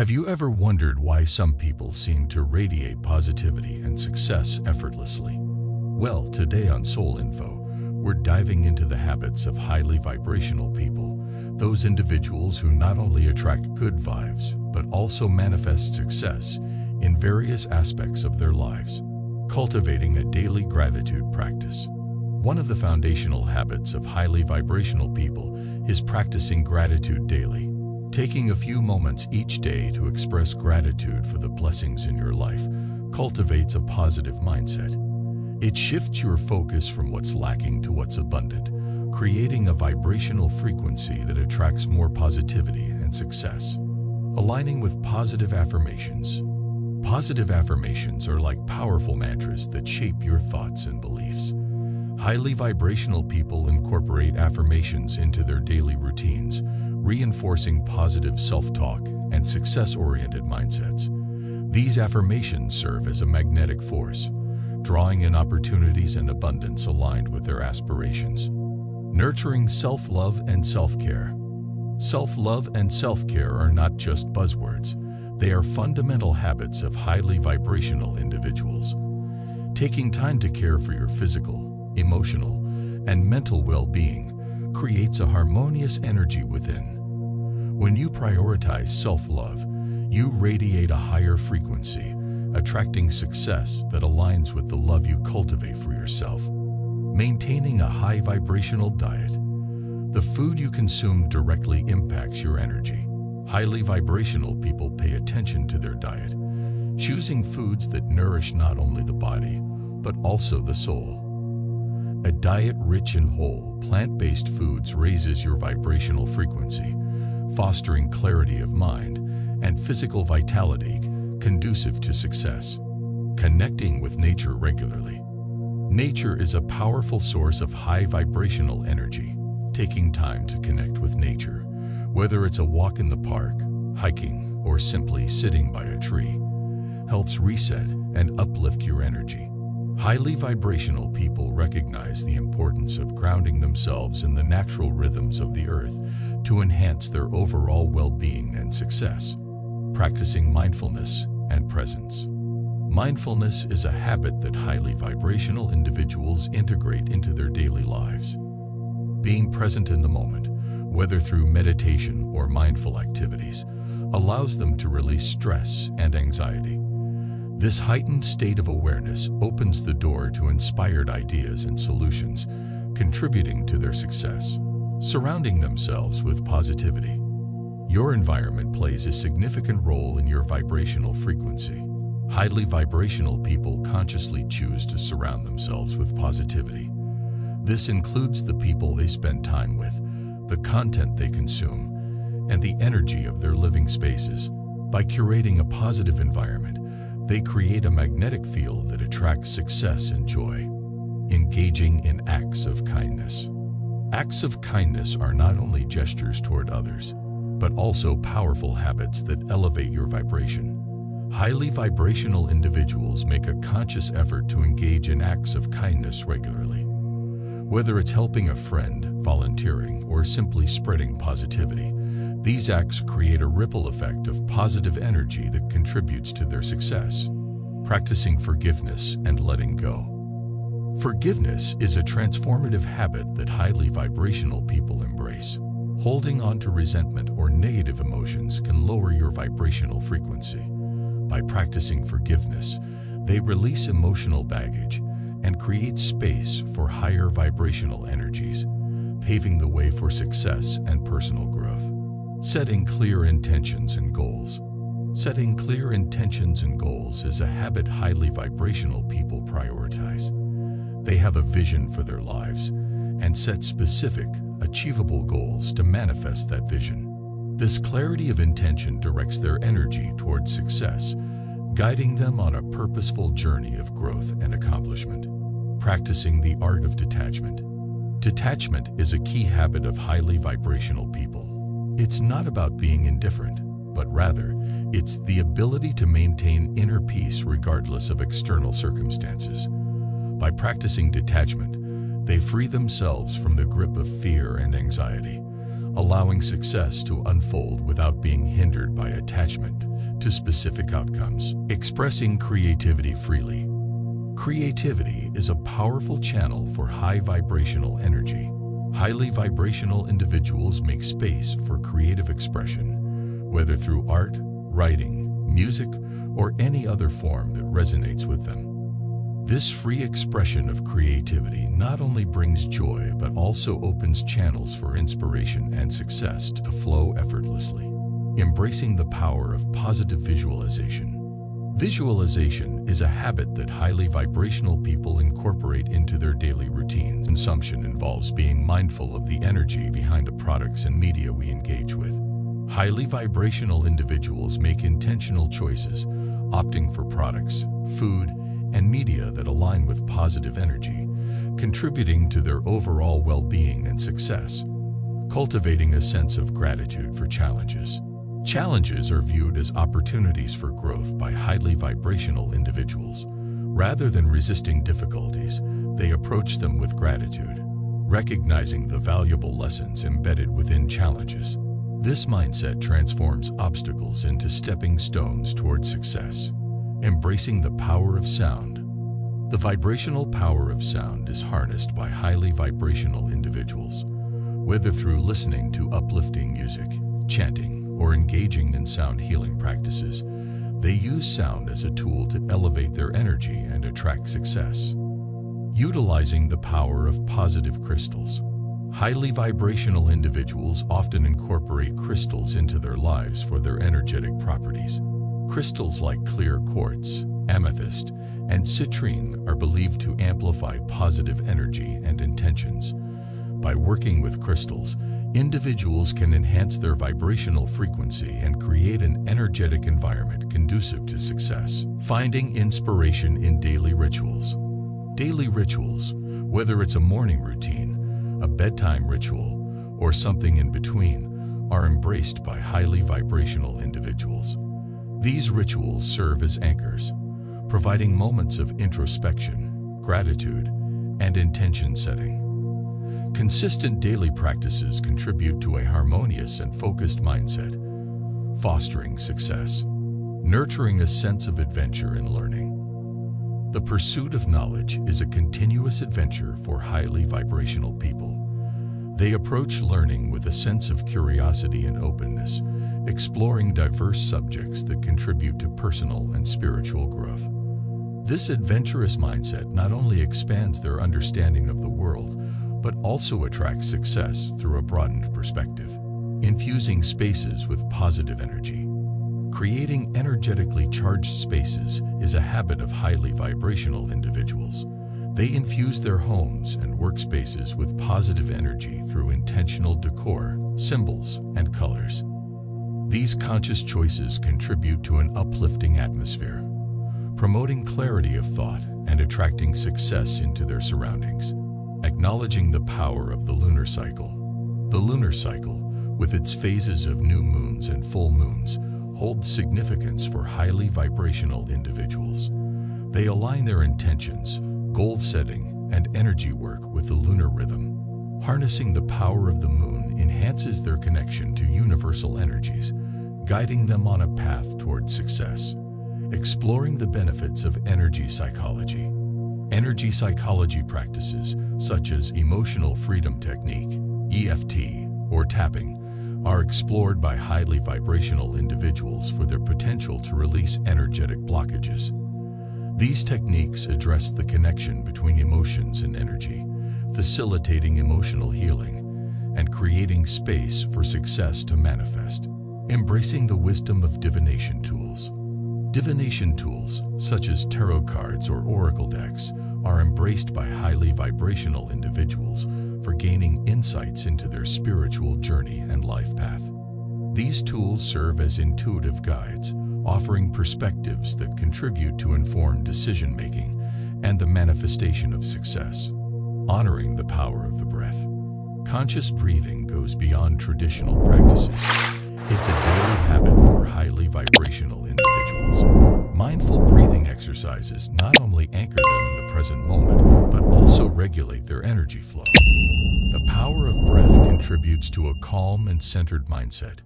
Have you ever wondered why some people seem to radiate positivity and success effortlessly? Well, today on Soul Info, we're diving into the habits of highly vibrational people, those individuals who not only attract good vibes, but also manifest success in various aspects of their lives. Cultivating a daily gratitude practice. One of the foundational habits of highly vibrational people is practicing gratitude daily. Taking a few moments each day to express gratitude for the blessings in your life cultivates a positive mindset. It shifts your focus from what's lacking to what's abundant, creating a vibrational frequency that attracts more positivity and success. Aligning with positive affirmations. Positive affirmations are like powerful mantras that shape your thoughts and beliefs. Highly vibrational people incorporate affirmations into their daily routines, reinforcing positive self-talk and success-oriented mindsets. These affirmations serve as a magnetic force, drawing in opportunities and abundance aligned with their aspirations. Nurturing self-love and self-care. Self-love and self-care are not just buzzwords. They are fundamental habits of highly vibrational individuals. Taking time to care for your physical, emotional, and mental well-being creates a harmonious energy within. When you prioritize self-love, you radiate a higher frequency, attracting success that aligns with the love you cultivate for yourself. Maintaining a high vibrational diet. The food you consume directly impacts your energy. Highly vibrational people pay attention to their diet, choosing foods that nourish not only the body, but also the soul. A diet rich in whole, plant-based foods raises your vibrational frequency, fostering clarity of mind and physical vitality conducive to success. Connecting with nature regularly. Nature is a powerful source of high vibrational energy. Taking time to connect with nature, whether it's a walk in the park, hiking, or simply sitting by a tree, helps reset and uplift your energy. Highly vibrational people recognize the importance of grounding themselves in the natural rhythms of the earth to enhance their overall well-being and success. Practicing mindfulness and presence. Mindfulness is a habit that highly vibrational individuals integrate into their daily lives. Being present in the moment, whether through meditation or mindful activities, allows them to release stress and anxiety. This heightened state of awareness opens the door to inspired ideas and solutions, contributing to their success. Surrounding themselves with positivity. Your environment plays a significant role in your vibrational frequency. Highly vibrational people consciously choose to surround themselves with positivity. This includes the people they spend time with, the content they consume, and the energy of their living spaces. By curating a positive environment, they create a magnetic field that attracts success and joy. Engaging in acts of kindness. Acts of kindness are not only gestures toward others, but also powerful habits that elevate your vibration. Highly vibrational individuals make a conscious effort to engage in acts of kindness regularly. Whether it's helping a friend, volunteering, or simply spreading positivity, these acts create a ripple effect of positive energy that contributes to their success. Practicing forgiveness and letting go. Forgiveness is a transformative habit that highly vibrational people embrace. Holding on to resentment or negative emotions can lower your vibrational frequency. By practicing forgiveness, they release emotional baggage and create space for higher vibrational energies, paving the way for success and personal growth. Setting clear intentions and goals. Setting clear intentions and goals is a habit highly vibrational people prioritize. They have a vision for their lives and set specific, achievable goals to manifest that vision. This clarity of intention directs their energy towards success, guiding them on a purposeful journey of growth and accomplishment. Practicing the art of detachment. Detachment is a key habit of highly vibrational people. It's not about being indifferent, but rather, it's the ability to maintain inner peace regardless of external circumstances. By practicing detachment, they free themselves from the grip of fear and anxiety, allowing success to unfold without being hindered by attachment to specific outcomes. Expressing creativity freely. Creativity is a powerful channel for high vibrational energy. Highly vibrational individuals make space for creative expression, whether through art, writing, music, or any other form that resonates with them. This free expression of creativity not only brings joy but also opens channels for inspiration and success to flow effortlessly. Embracing the power of positive visualization. Visualization is a habit that highly vibrational people incorporate into their daily routines. Consumption involves being mindful of the energy behind the products and media we engage with. Highly vibrational individuals make intentional choices, opting for products, food, and media that align with positive energy, contributing to their overall well-being and success. Cultivating a sense of gratitude for challenges. Challenges are viewed as opportunities for growth by highly vibrational individuals. Rather than resisting difficulties, they approach them with gratitude, recognizing the valuable lessons embedded within challenges. This mindset transforms obstacles into stepping stones toward success. Embracing the power of sound. The vibrational power of sound is harnessed by highly vibrational individuals. Whether through listening to uplifting music, chanting, or engaging in sound healing practices, they use sound as a tool to elevate their energy and attract success. Utilizing the power of positive crystals. Highly vibrational individuals often incorporate crystals into their lives for their energetic properties. Crystals like clear quartz, amethyst, and citrine are believed to amplify positive energy and intentions. By working with crystals, individuals can enhance their vibrational frequency and create an energetic environment conducive to success. Finding inspiration in daily rituals. Daily rituals, whether it's a morning routine, a bedtime ritual, or something in between, are embraced by highly vibrational individuals. These rituals serve as anchors, providing moments of introspection, gratitude, and intention setting. Consistent daily practices contribute to a harmonious and focused mindset, fostering success, nurturing a sense of adventure and learning. The pursuit of knowledge is a continuous adventure for highly vibrational people. They approach learning with a sense of curiosity and openness, exploring diverse subjects that contribute to personal and spiritual growth. This adventurous mindset not only expands their understanding of the world, but also attracts success through a broadened perspective. Infusing spaces with positive energy. Creating energetically charged spaces is a habit of highly vibrational individuals. They infuse their homes and workspaces with positive energy through intentional decor, symbols, and colors. These conscious choices contribute to an uplifting atmosphere, promoting clarity of thought and attracting success into their surroundings. Acknowledging the power of the lunar cycle. The lunar cycle, with its phases of new moons and full moons, holds significance for highly vibrational individuals. They align their intentions, goal setting, and energy work with the lunar rhythm. Harnessing the power of the moon enhances their connection to universal energies, guiding them on a path toward success. Exploring the benefits of energy psychology. Energy psychology practices, such as emotional freedom technique, EFT, or tapping, are explored by highly vibrational individuals for their potential to release energetic blockages. These techniques address the connection between emotions and energy, facilitating emotional healing and creating space for success to manifest. Embracing the wisdom of divination tools. Divination tools, such as tarot cards or oracle decks, are embraced by highly vibrational individuals for gaining insights into their spiritual journey and life path. These tools serve as intuitive guides, offering perspectives that contribute to informed decision-making and the manifestation of success. Honoring the power of the breath. Conscious breathing goes beyond traditional practices. It's a daily habit for highly vibrational individuals. Mindful breathing exercises not only anchor them in the present moment, but also regulate their energy flow. The power of breath contributes to a calm and centered mindset,